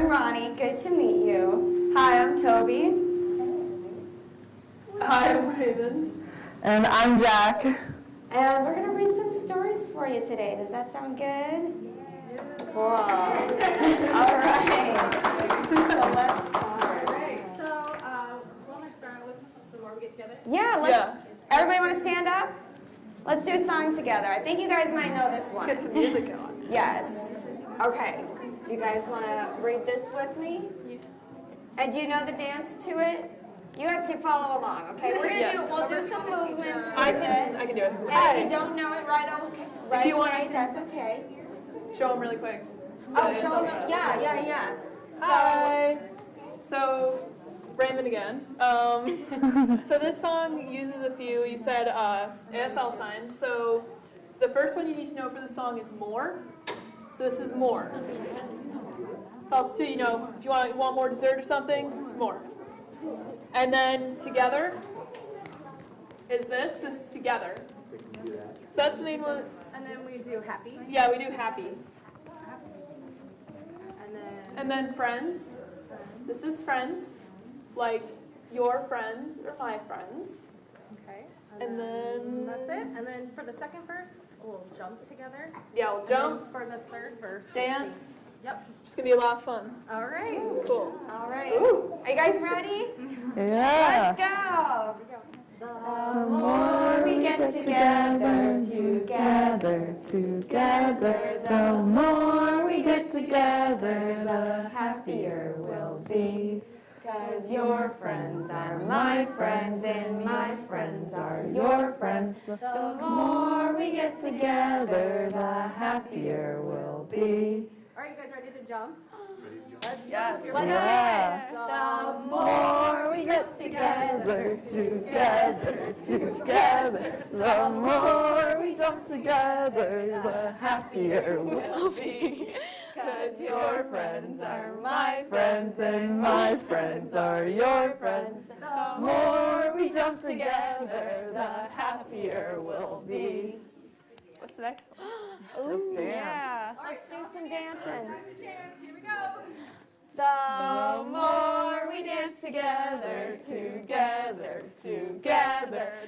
I'm Ronnie. Good to meet you. Hi, I'm Toby. Hi, I'm Raven. And I'm Jack. And we're going to read some stories for you today. Does that sound good? Yeah. Cool. All right. So let's start. All right. So, want to start with the more we get together? Yeah, everybody want to stand up? Let's do a song together. I think you guys might know this one. Let's get some music going. Yes. Okay. Do you guys want to read this with me? Yeah. And do you know the dance to it? You guys can follow along, okay? We're gonna we'll do some movements. I can do it. And if you don't know it right away, that's okay. Show them really quick. Oh, show them. Yeah. Hi. So, Raymond again. So this song uses a few. You said ASL signs. So the first one you need to know for the song is more. So this is more. Salsa too. You know, if you want more dessert or something, this is more. And then together is this. This is together. So that's the main one. And then we do happy. Yeah, we do happy. And then friends. This is friends, like your friends or my friends. Okay. And then that's it. And then for the second verse, we'll jump together. Yeah, we'll jump. For the third verse, dance. Yep. It's gonna be a lot of fun. All right. Cool. All right. Ooh. Are you guys ready? Yeah. Let's go. The more we get together, the more we get together, the happier we'll be. 'Cause your friends are my friends and my friends are your friends. The more we get together, the happier we'll be. Are you guys ready to jump? Let's do it. The more we get together, the more we jump together, the happier we'll be. 'Cause your friends are my Friends and my friends are your friends. The more we jump together, the happier we'll be. What's the next one? Ooh, yeah. Let's do some dancing. Here we go. The more we dance together,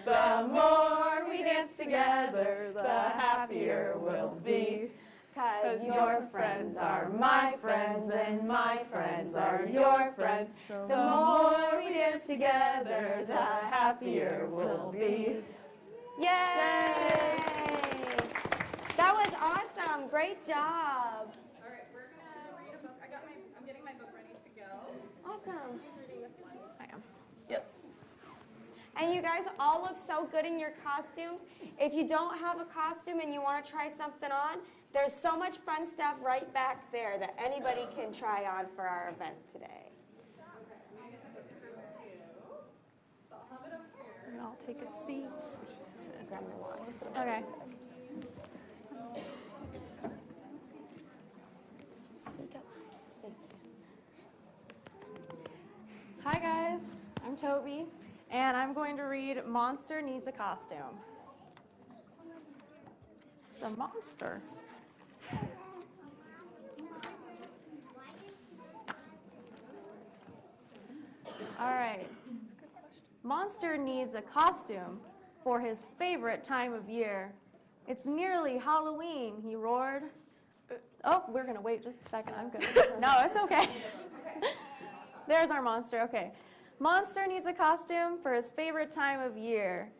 the more we dance together, the happier we'll be. 'Cause your friends are my friends and my friends are your friends. The more we dance together, the happier we'll be. Yay! That was awesome. Great job. All right, we're gonna read a book. I'm getting my book ready to go. Awesome. Who's reading this one? I am. Yes. And you guys all look so good in your costumes. If you don't have a costume and you want to try something on, there's so much fun stuff right back there that anybody can try on for our event today. And I'll take a seat. Grab your water. Okay. Sneak up. Hi guys, I'm Toby, and I'm going to read Monster Needs a Costume. It's a monster. All right. Monster needs a costume for his favorite time of year. It's nearly Halloween, he roared. Oh, we're going to wait just a second. I'm good. No, it's okay. There's our monster. Okay. Monster needs a costume for his favorite time of year.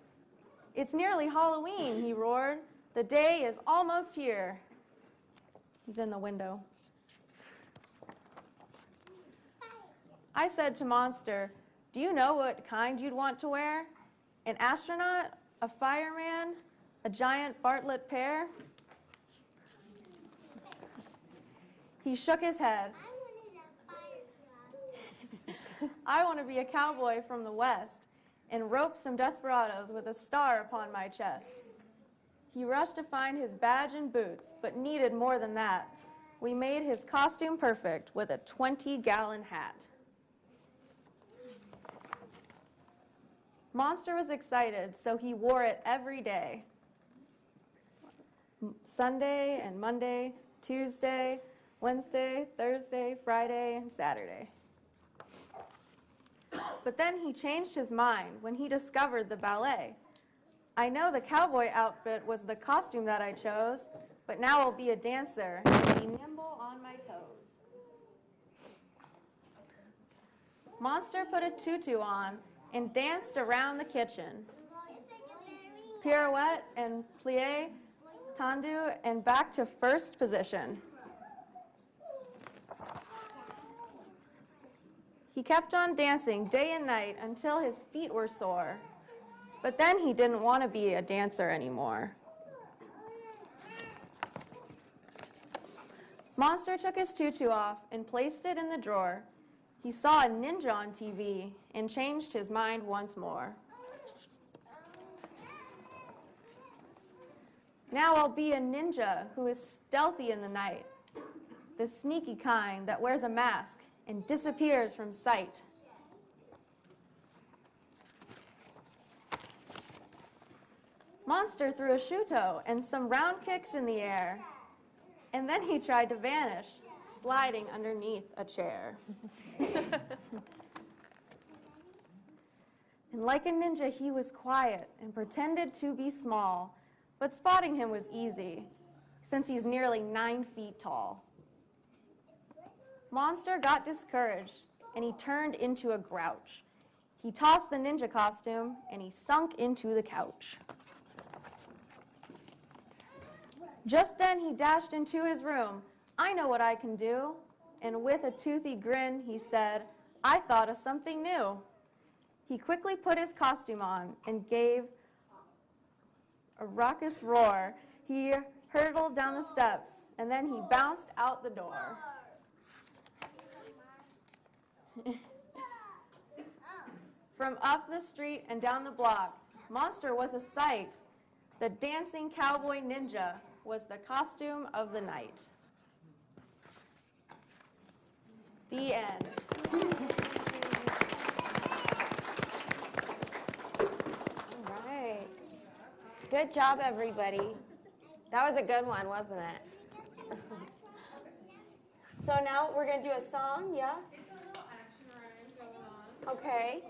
It's nearly Halloween, he roared. The day is almost here. He's in the window. I said to Monster, do you know what kind you'd want to wear? An astronaut? A fireman? A giant Bartlett pear? He shook his head. I want to be a cowboy from the West and rope some desperados with a star upon my chest. He rushed to find his badge and boots, but needed more than that. We made his costume perfect with a 20-gallon hat. Monster was excited, so he wore it every day. Sunday and Monday, Tuesday, Wednesday, Thursday, Friday, and Saturday. But then he changed his mind when he discovered the ballet. I know the cowboy outfit was the costume that I chose, but now I'll be a dancer and be nimble on my toes. Monster put a tutu on and danced around the kitchen. Pirouette and plie, tendu, and back to first position. He kept on dancing day and night until his feet were sore. But then he didn't want to be a dancer anymore. Monster took his tutu off and placed it in the drawer. He saw a ninja on TV and changed his mind once more. Now I'll be a ninja who is stealthy in the night, the sneaky kind that wears a mask and disappears from sight. Monster threw a shuto and some round kicks in the air, and then he tried to vanish, sliding underneath a chair. And like a ninja, he was quiet and pretended to be small, but spotting him was easy, since he's nearly 9 feet tall. Monster got discouraged, and he turned into a grouch. He tossed the ninja costume, and he sunk into the couch. Just then he dashed into his room. I know what I can do. And with a toothy grin, he said, I thought of something new. He quickly put his costume on and gave a raucous roar. He hurtled down the steps, and then he bounced out the door. From up the street and down the block, Monster was a sight. The dancing cowboy ninja was the costume of the night. The end. All right. Good job, everybody. That was a good one, wasn't it? So now we're going to do a song, yeah? It's a little action rhyme going on. Okay.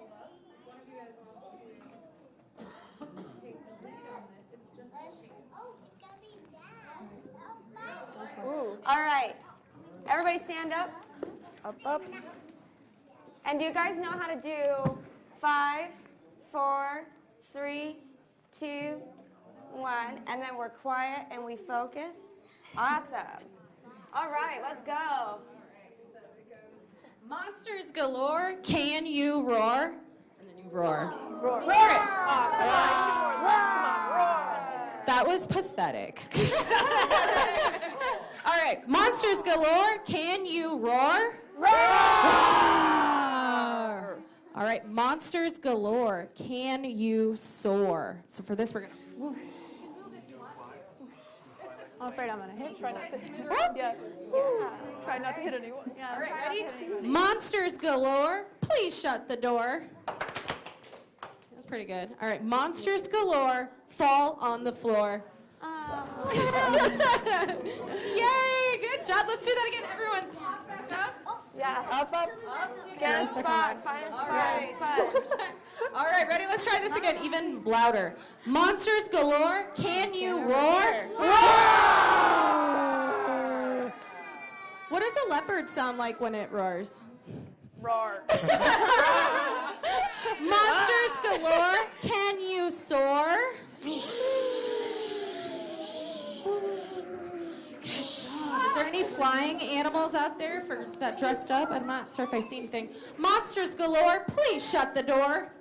One of you guys wants to take the lead on this. It's just a chance. Ooh. All right. Everybody stand up. Up, up. And do you guys know how to do 5, 4, 3, 2, 1, and then we're quiet and we focus? Awesome. All right, let's go. Monsters galore, can you roar? And then you roar. Roar. Roar it. That was pathetic. All right, monsters galore, can you roar? Roar! All right, monsters galore, can you soar? So for this, we're gonna. I'm afraid I'm gonna hit you. Yeah. Try not to hit anyone. Yeah, All right, try not to ready? hit anyone. Monsters galore, please shut the door. That's pretty good. All right, monsters galore, fall on the floor. Yay, good job. Let's do that again, everyone. Back up. Yeah. Up, up. Get a spot. Find a All spot. right. Spot. All right, ready? Let's try this again, even louder. Monsters galore, can you roar? Roar! What does a leopard sound like when it roars? Roar. Monsters galore, can you soar? Is there any flying animals out there that dressed up? I'm not sure if I see anything. Monsters galore, please shut the door.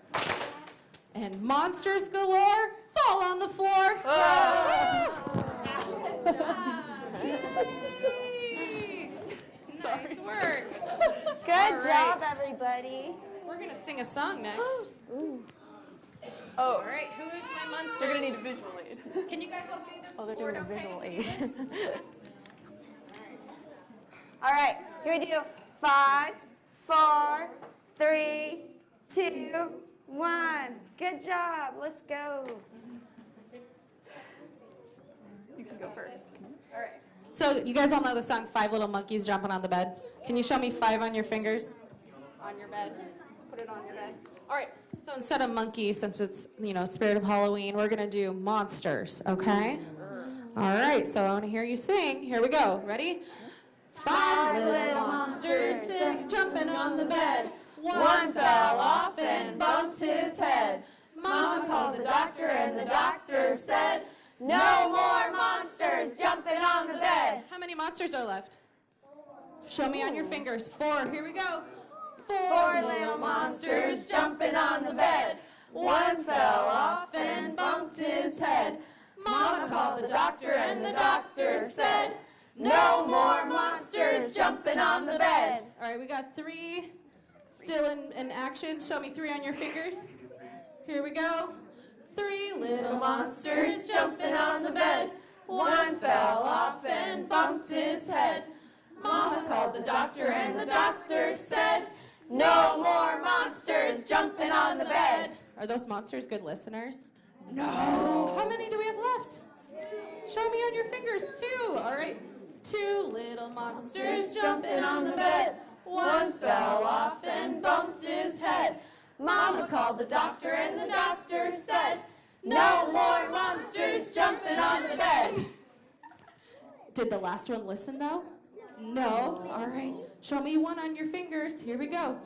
And monsters galore, fall on the floor. Nice work. Good All job, right. everybody. We're going to sing a song next. Oh, All right, who is my monsters? we're gonna need a visual aid. Can you guys all sing this? Oh, they're board doing a okay? visual aid. All right. Here we do 5, 4, 3, 2, 1. Good job. Let's go. You can go first. All right. So you guys all know the song Five Little Monkeys Jumping on the Bed? Can you show me 5 on your fingers? On your bed. Put it on your bed. All right. So instead of monkey, since it's, spirit of Halloween, we're going to do monsters, okay? All right. So I want to hear you sing. Here we go. Ready? 5 little monsters sitting, jumping on the bed. One fell off and bumped his head. Mama called the doctor and the doctor said, No more monsters jumping on the bed. How many monsters are left? Show me on your fingers. 4. Here we go. 4 little monsters jumping on the bed. One fell off and bumped his head. Mama called the doctor and the doctor said, No more monsters jumping on the bed. All right, we got 3 still in action. Show me 3 on your fingers. Here we go. 3 little monsters jumping on the bed. One fell off and bumped his head. Mama called the doctor and the doctor said, No more monsters jumping on the bed. Are those monsters good listeners? No. How many do we have left? Show me on your fingers. 2. All right. 2 little monsters jumping on the bed. One fell off and bumped his head. Mama called the doctor and the doctor said, No more monsters jumping on the bed. Did the last one listen though? No. All right. Show me 1 on your fingers. Here we go.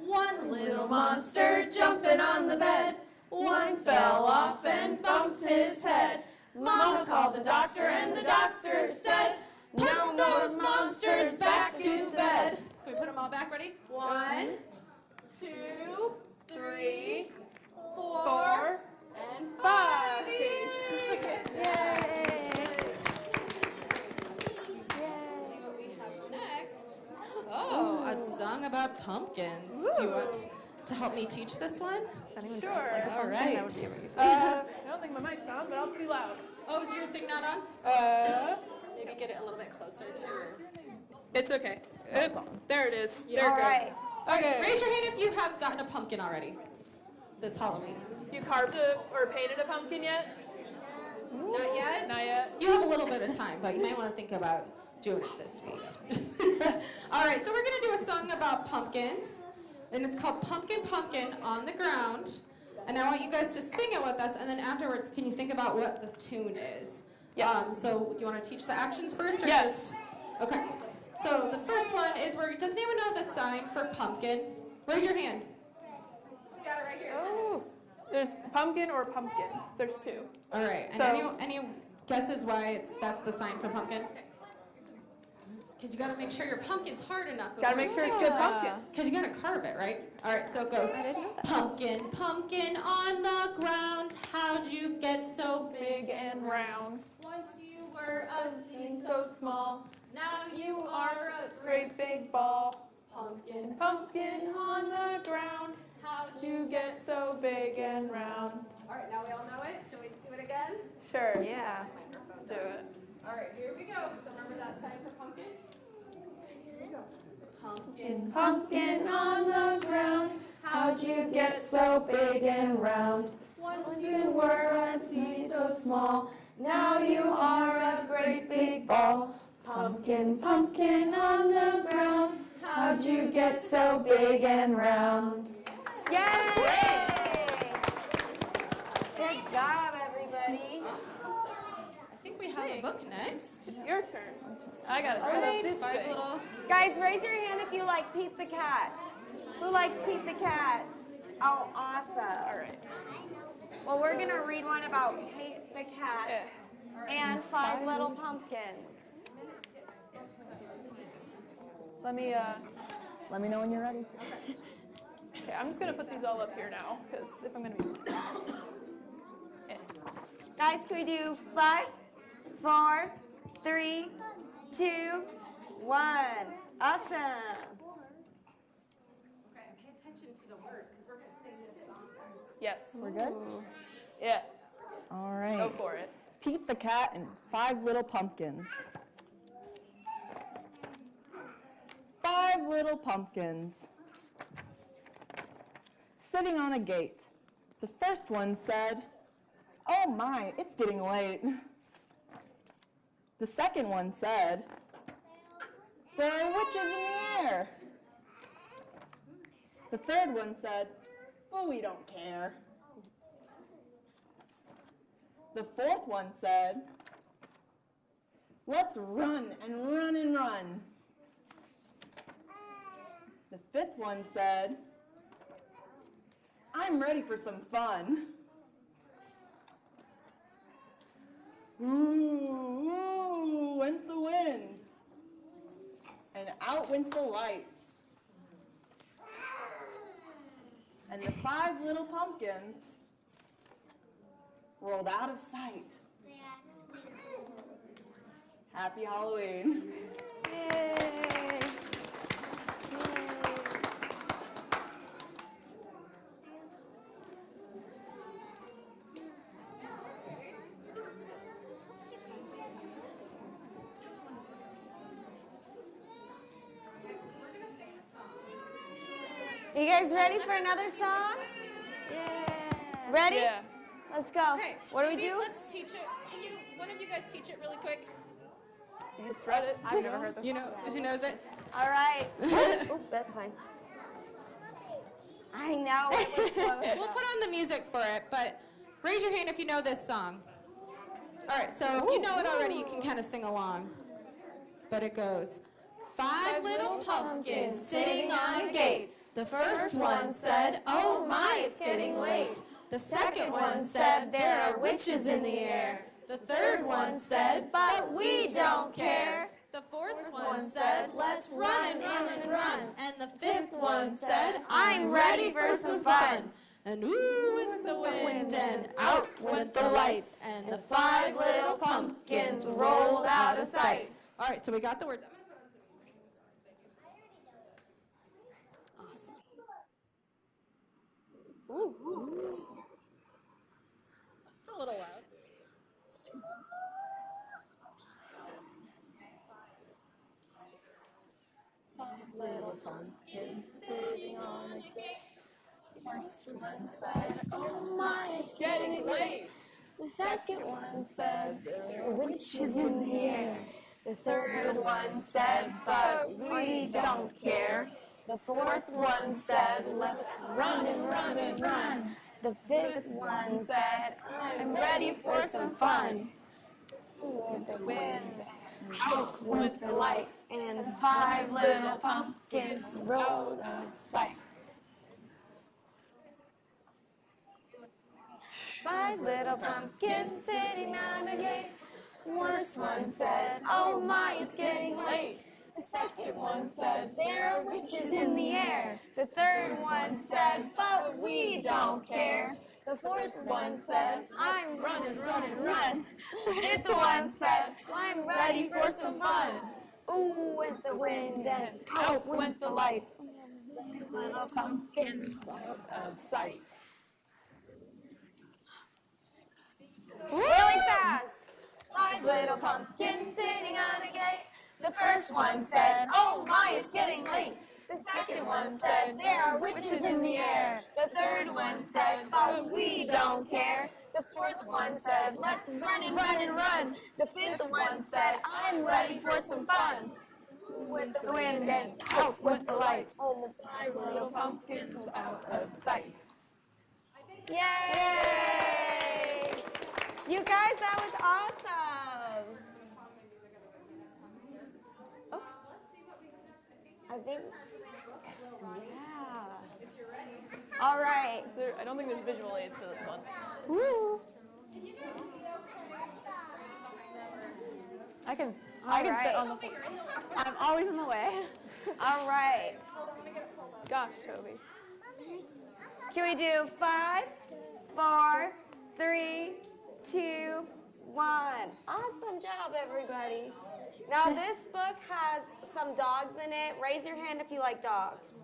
1 little monster jumping on the bed. One fell off and bumped his head. Mama called the doctor and the doctor said, Put those monsters back to bed. Can we put them all back? Ready? 1, 2, 3, 4, and 5. Yay! See what we have next. Oh, a song about pumpkins. Do you want to help me teach this one? Is anyone Sure. dressed like a All pumpkin? right. That would be amazing. I don't think my mic's on, but I'll just be loud. Oh, is your thing not on? Maybe get it a little bit closer to your... It's okay. There it is. Yeah. There it All goes. right. Okay. Raise your hand if you have gotten a pumpkin already this Halloween. You carved or painted a pumpkin yet? Not yet? Not yet. You have a little bit of time, but you might want to think about doing it this week. All right, so we're going to do a song about pumpkins, and it's called Pumpkin, Pumpkin on the Ground. And I want you guys to sing it with us, and then afterwards, can you think about what the tune is? Yes. So do you want to teach the actions first? Or Yes. Just, okay. So the first one is where, does anyone know the sign for pumpkin? Raise your hand. She's got it right here. Oh. There's pumpkin or pumpkin. There's 2. All right. And So- any guesses why that's the sign for pumpkin? Because you got to make sure your pumpkin's hard enough. Gotta make sure it's good pumpkin. Because you got to carve it, right? All right, so it goes. I didn't know that. Pumpkin, pumpkin on the ground, how'd you get so big? Big and round. Once you were a seed so small, now you are a Great big ball. pumpkin. Pumpkin on the ground. How'd you get so big and round? All right, now we all know it. Should we do it again? Sure. Yeah. Let's do it. All right, here we go. So remember that sign for pumpkin? Here we go. Pumpkin. Pumpkin on the ground, how'd you get so big and round? Once you were a seed so small, now you are a great big ball. Pumpkin, pumpkin on the ground, how'd you get so big and round? Yay! Good job, everybody. I think we have a book next. It's your turn. I gotta All set up right, this 5 thing. little. Guys, raise your hand if you like Pete the Cat. Who likes Pete the Cat? Oh, awesome. All right. Well, we're going to read one about Pete the Cat and 5 little pumpkins. Let me know when you're ready. Okay, I'm just gonna put these all up here now, because if I'm gonna be Guys, can we do 5, 4, 3, 2, 1? Awesome. Okay, pay attention to the word, because we're going to sing this song. Yes. We're good? Yeah. All Go right. for it. Pete the Cat and 5 little pumpkins. 5 little pumpkins. Sitting on a gate. The first one said, "Oh my, it's getting late." The second one said, there are witches in the air. The third one said, well, we don't care. The fourth one said, let's run and run and run. The fifth one said, I'm ready for some fun. Ooh, ooh, went the wind, and out went the lights. And the 5 little pumpkins rolled out of sight. Happy Halloween. Yay. You guys ready for another song? Yeah. Ready? Yeah. Let's go. Okay. What do we maybe do? Let's teach it. Can you, one of you guys teach it really quick? You just read it. I've never heard this. You know, who knows it? All right. Oop, that's fine. I know. It was close. We'll put on the music for it, but raise your hand if you know this song. All right, so if you know it already, you can kind of sing along. But it goes, 5 little pumpkins sitting on a gate. The first one said, oh my, it's getting late. The second one said, there are witches in the air. The third one said, but we don't care. The fourth one said, let's run and run and run. And the fifth one said, I'm ready for some fun. And ooh went the wind and out went the lights. And the 5 little pumpkins rolled out of sight. All right, so we got the words. Awesome. It's a little loud. Little pumpkin sitting on a gate. First one said, oh my, it's getting late. The second one said, there are witches in the air. The third one said, but we don't care. The fourth one said, let's run and run and run. The fifth one said, I'm ready for some fun. With the wind, out went the light, and 5 little pumpkins rolled out of sight. 5 little pumpkins sitting on a gate. First one said, oh my, it's getting late. The second one said, there are witches in the air. The third one said, but we don't care. The fourth one said, I'm running, run and run. The fifth one said, I'm ready for some fun. Ooh, went the wind and out went the lights. Little pumpkins out of sight. Really fast. 5 little pumpkins sitting on a gate. The first one said, oh my, it's getting late. The second one said, there are witches in the air. The third one said, but we don't care. The fourth one said, let's run and run and run. The fifth one said, I'm ready for some fun. With the wind and out with the light. And the 5 little pumpkins out of sight. Yay! You guys, that was awesome. Oh. I think, yeah. All right. I don't think there's visual aids for this one. Woo. I can right. sit on the floor. I'm always in the way. All right. Gosh, Toby. Can we do 5, 4, 3, 2, 1? Awesome job, everybody. Now, this book has some dogs in it. Raise your hand if you like dogs.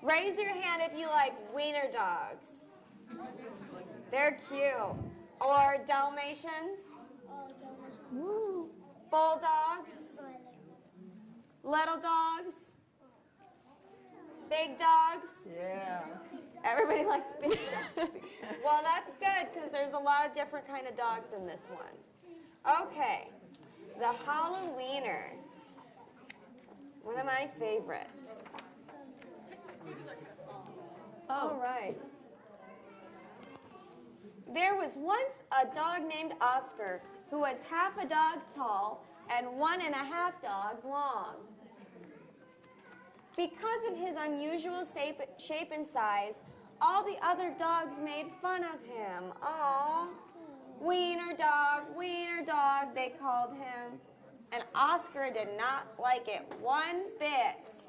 Raise your hand if you like wiener dogs. They're cute. Or Dalmatians. Woo. Bulldogs. Little dogs. Big dogs. Yeah. Everybody likes big dogs. Well, that's good because there's a lot of different kind of dogs in this one. Okay, the Halloweener. One of my favorites. All right. There was once a dog named Oscar who was half a dog tall and 1.5 dogs long. Because of his unusual shape and size, all the other dogs made fun of him. Aww. Wiener dog, they called him. And Oscar did not like it one bit.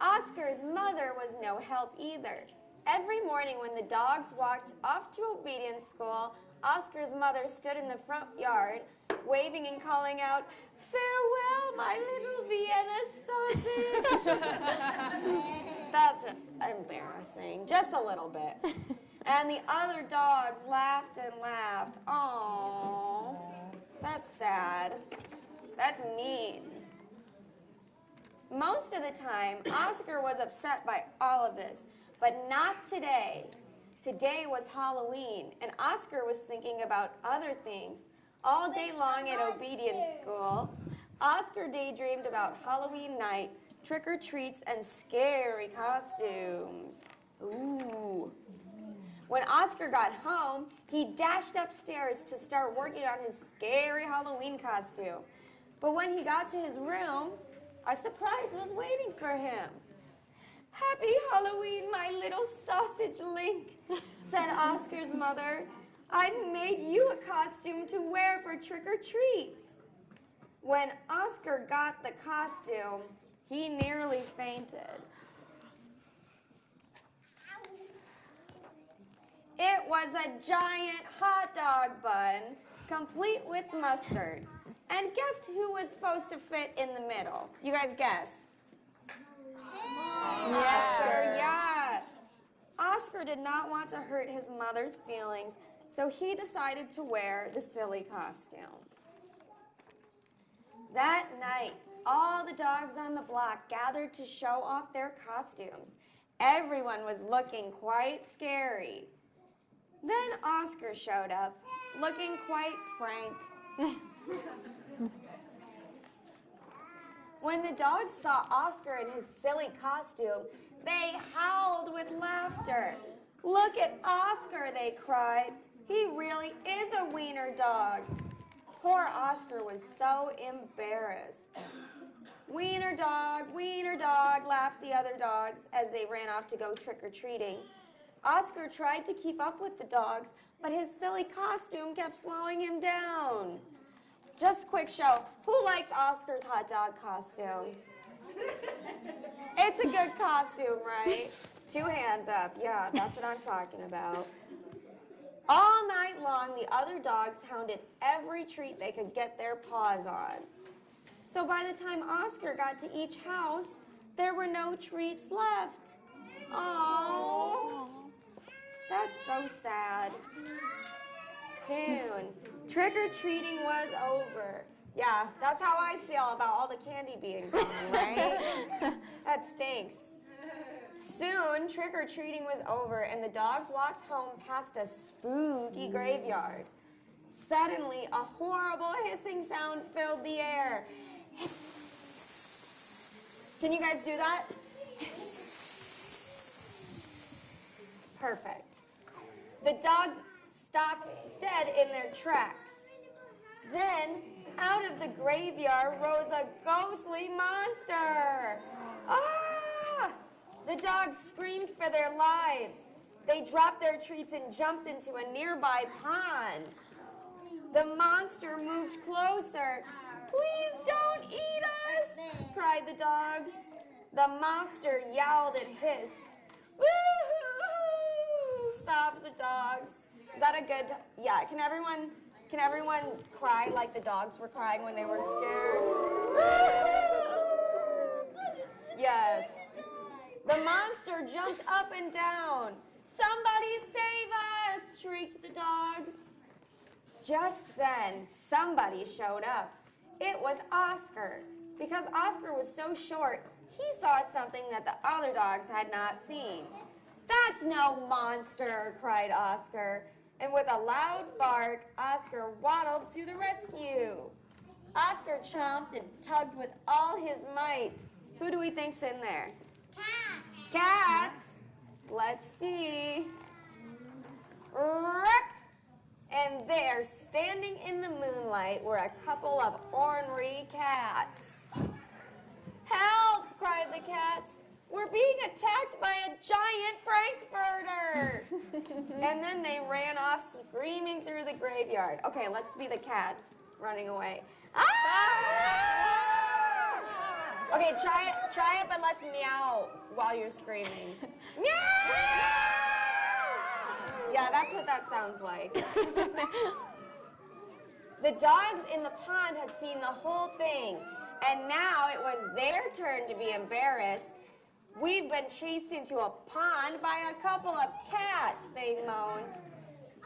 Oscar's mother was no help either. Every morning when the dogs walked off to obedience school, Oscar's mother stood in the front yard, waving and calling out, "Farewell, my little Vienna sausage." That's embarrassing, just a little bit. And the other dogs laughed and laughed. Aww, that's sad. That's mean. Most of the time, Oscar was upset by all of this, but not today. Today was Halloween, and Oscar was thinking about other things. All day long at obedience school, Oscar daydreamed about Halloween night, trick-or-treats, and scary costumes. Ooh. When Oscar got home, he dashed upstairs to start working on his scary Halloween costume. But when he got to his room, a surprise was waiting for him. "Happy Halloween, my little sausage link," said Oscar's mother. "I've made you a costume to wear for trick-or-treats." When Oscar got the costume, he nearly fainted. It was a giant hot dog bun, complete with mustard. And guess who was supposed to fit in the middle? You guys guess. Oscar, yeah. Oscar did not want to hurt his mother's feelings, so he decided to wear the silly costume. That night, all the dogs on the block gathered to show off their costumes. Everyone was looking quite scary. Then Oscar showed up, looking quite frank. When the dogs saw Oscar in his silly costume, they howled with laughter. "Look at Oscar," they cried. "He really is a wiener dog." Poor Oscar was so embarrassed. wiener dog," laughed the other dogs as they ran off to go trick-or-treating. Oscar tried to keep up with the dogs, but his silly costume kept slowing him down. Just quick show. Who likes Oscar's hot dog costume? It's a good costume, right? 2 hands up. Yeah, that's what I'm talking about. All night long, the other dogs hounded every treat they could get their paws on. So by the time Oscar got to each house, there were no treats left. Aww. That's so sad. Soon, trick-or-treating was over. Yeah, that's how I feel about all the candy being gone, right? That stinks. Soon, trick-or-treating was over, and the dogs walked home past a spooky graveyard. Suddenly, a horrible hissing sound filled the air. Hiss. Can you guys do that? Hiss. Perfect. The dogs stopped dead in their tracks. Then, out of the graveyard rose a ghostly monster. Ah! The dogs screamed for their lives. They dropped their treats and jumped into a nearby pond. The monster moved closer. "Please don't eat us," cried the dogs. The monster yowled and hissed. "Woo-hoo!" sobbed the dogs. Is that a good? Yeah. Can everyone cry like the dogs were crying when they were scared? Yes. The monster jumped up and down. "Somebody save us!" shrieked the dogs. Just then, somebody showed up. It was Oscar. Because Oscar was so short, he saw something that the other dogs had not seen. "That's no monster," cried Oscar. And with a loud bark, Oscar waddled to the rescue. Oscar chomped and tugged with all his might. Who do we think's in there? Cats. Cats? Let's see. And there, standing in the moonlight, were a couple of ornery cats. Help, cried the cats. We're being attacked by a giant frankfurter. And then they ran off screaming through the graveyard. Okay, let's be the cats running away. Ah! Okay, try it, but let's meow while you're screaming. Meow! Yeah, that's what that sounds like. The dogs in the pond had seen the whole thing, and now it was their turn to be embarrassed. We've been chased into a pond by a couple of cats, they moaned.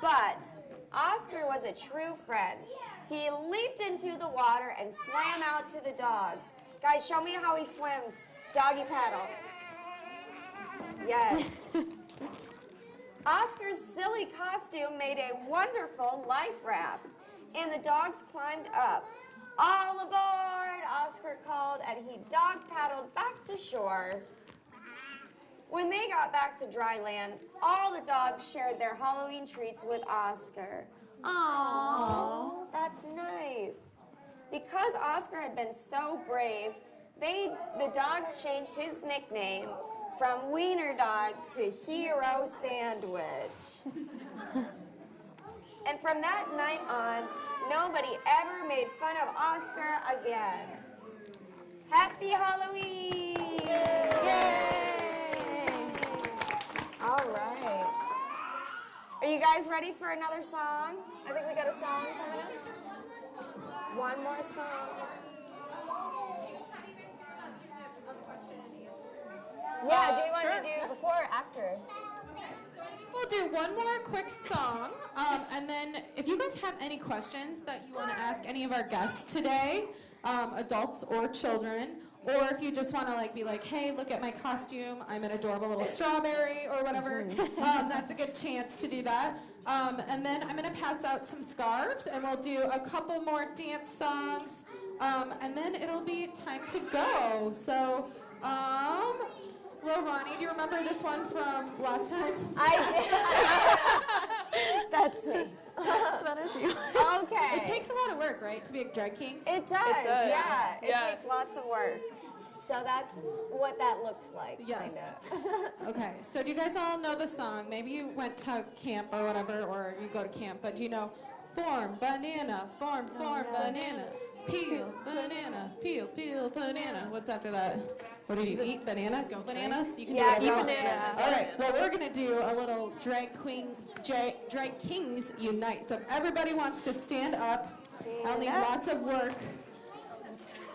But Oscar was a true friend. He leaped into the water and swam out to the dogs. Guys, show me how he swims. Doggy paddle. Yes. Oscar's silly costume made a wonderful life raft, and the dogs climbed up. All aboard, Oscar called, and he dog paddled back to shore. When they got back to dry land, all the dogs shared their Halloween treats with Oscar. Aww, that's nice. Because Oscar had been so brave, the dogs changed his nickname from Wiener Dog to Hero Sandwich. And from that night on, nobody ever made fun of Oscar again. Happy Halloween! Yay! All right. Are you guys ready for another song? I think we got a song coming up. One more song. Yeah, do you want to do before or after? We'll do one more quick song, and then if you guys have any questions that you want to ask any of our guests today, adults or children, or if you just want to be like, hey, look at my costume, I'm an adorable little strawberry or whatever, that's a good chance to do that. And then I'm going to pass out some scarves, and we'll do a couple more dance songs, and then it'll be time to go. So, well, Ronnie, do you remember this one from last time? I did. That's me. That is you. Okay. It takes a lot of work, right, to be a drag king? It does, yeah. It takes lots of work. So that's what that looks like. Yes. Kinda. Okay, so do you guys all know the song? Maybe you went to camp or whatever, or you go to camp, but do you know form, banana, form, banana, peel, banana, peel, banana. What's after that? What do you eat? Banana? Go bananas? You can do whatever you want. All right, well, we're going to do a little Drag Kings Unite. So if everybody wants to stand up, I'll need lots of work.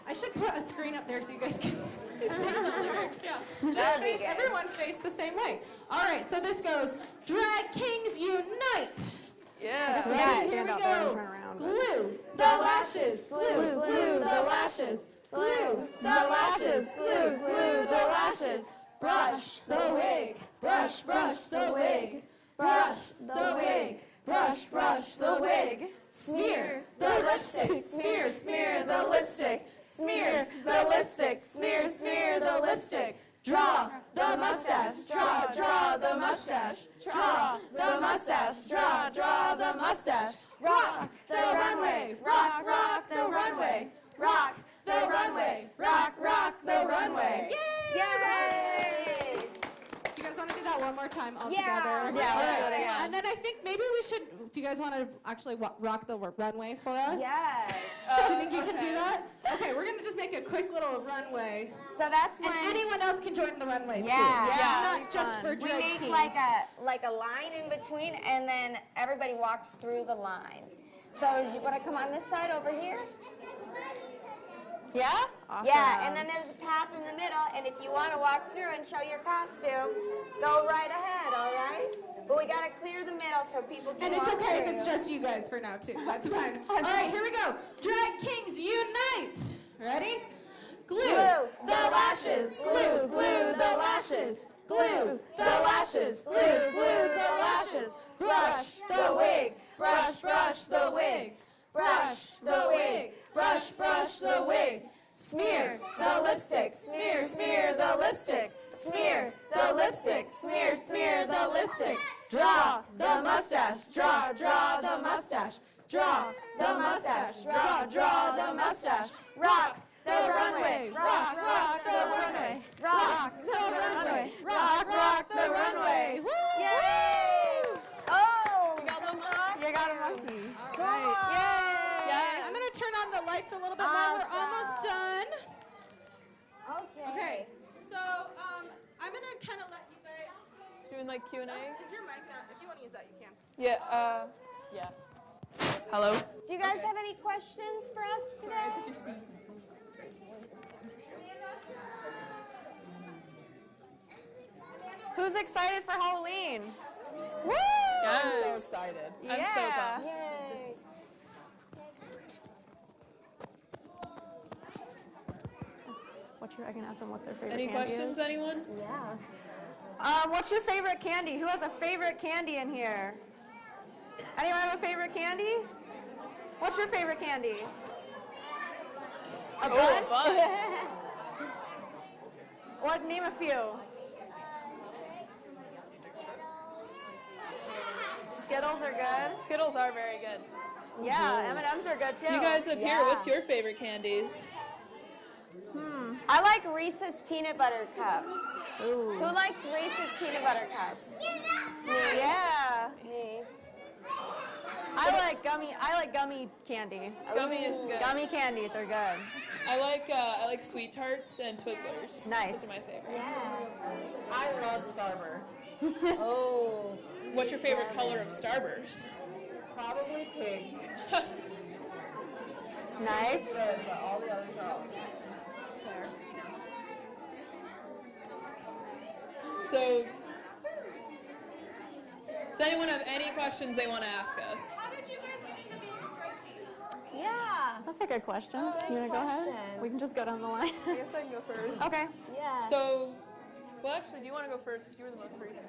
I should put a screen up there so you guys can see the lyrics. Yeah. Just face, everyone face the same way. All right, so this goes, Drag Kings Unite. Yeah. Ready? Here we go. Glue the lashes, glue, glue the lashes, glue the lashes, glue, glue the lashes. Brush the wig, brush the wig, brush the wig, brush the wig. Smear the lipstick, smear the lipstick, smear the lipstick, smear the lipstick. Draw the mustache, draw the mustache, draw the mustache, draw the mustache. Rock the runway, rock the runway, rock the runway, rock the runway. Yay! You guys want to do that one more time all together? Yeah, let's do it again. And then I think maybe we should, do you guys want to actually rock the runway for us? Yes. Do you think you can do that? Okay, we're going to just make a quick little runway. So that's when... And anyone else can join the runway, too. Yeah. Not just for We drag make kings. like a line in between, and then everybody walks through the line. So you want to come on this side over here? Yeah? Awesome. Yeah, and then there's a path in the middle, and if you want to walk through and show your costume, go right ahead, all right? But we got to clear the middle so people can And it's walk okay through. if it's just you guys for now, too. That's fine. All right, here we go. Drag Kings Unite. Ready? Glue the lashes, glue the lashes, glue the lashes, glue the lashes. lashes. Brush the wig, brush, brush the wig. Brush the wig, brush, brush the wig. Smear the lipstick, smear, smear the lipstick. Smear the lipstick, smear, smear the lipstick. Draw the mustache, draw, draw the mustache. Draw the mustache, draw, draw the mustache. Rock the runway, rock, rock the runway. Rock the runway, rock, rock the runway. Woo! Yay! Oh, you got a monkey. You got a monkey. All right. Yay! I'm going to turn on the lights a little bit more. We're almost done. Okay. So I'm going to kind of let you guys. Doing like Q&A? Is your mic not? If you want to use that, you can. Yeah, yeah. Hello? Do you guys have any questions for us today? Sorry, I took your seat. Who's excited for Halloween? Woo! Yes. I'm so excited. I'm so pumped. Yay. I can ask them what their favorite Any candy questions, is. anyone? Yeah. What's your favorite candy? Who has a favorite candy in here? Anyone have a favorite candy? What's your favorite candy? A bunch? A bunch. What? Name a few. Skittles are good. Skittles are very good. Yeah, M&Ms are good too. You guys up here, what's your favorite candies? I like Reese's peanut butter cups. Ooh. Who likes Reese's peanut butter cups? Yeah. Me. I like gummy candy. Gummy is good. Gummy candies are good. I like Sweet Tarts and Twizzlers. Nice. Those are my favorite. Yeah. I love Starburst. Oh. What's your favorite color of Starburst? Probably pink. Nice. Good, but all the others are all fair. So, does anyone have any questions they want to ask us? Yeah. That's a good question. You want to go ahead? We can just go down the line. I guess I can go first. Okay. Yeah. So, well, actually, do you want to go first? Because you were the most recent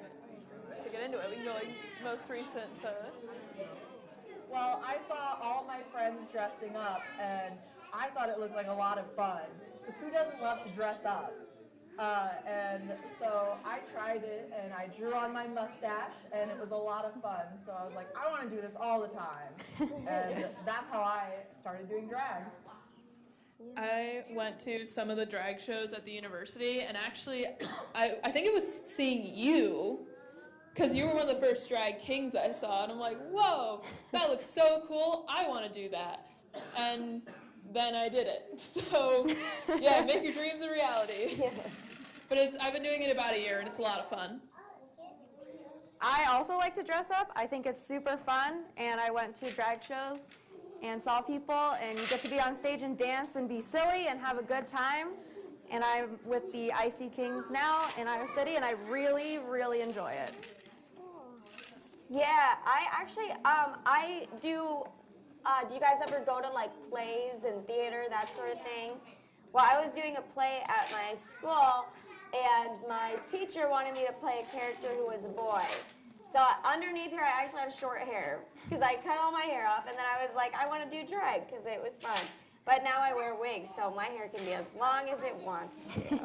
to get into it. We can go like most recent to. Well, I saw all my friends dressing up, and I thought it looked like a lot of fun. Because who doesn't love to dress up? And so I tried it, and I drew on my mustache, and it was a lot of fun. So I was like, I want to do this all the time. And that's how I started doing drag. I went to some of the drag shows at the university, and actually, I think it was seeing you, because you were one of the first drag kings I saw, and I'm like, whoa, that looks so cool, I want to do that. And then I did it. So, yeah, make your dreams a reality. But I've been doing it about a year, and it's a lot of fun. I also like to dress up. I think it's super fun, and I went to drag shows and saw people, and you get to be on stage and dance and be silly and have a good time. And I'm with the IC Kings now in Iowa City, and I really, really enjoy it. Yeah, I actually, I do you guys ever go to like plays and theater, that sort of thing? Well, I was doing a play at my school, and my teacher wanted me to play a character who was a boy. So underneath here, I actually have short hair, because I cut all my hair off, and then I was like, I want to do drag, because it was fun. But now I wear wigs, so my hair can be as long as it wants to.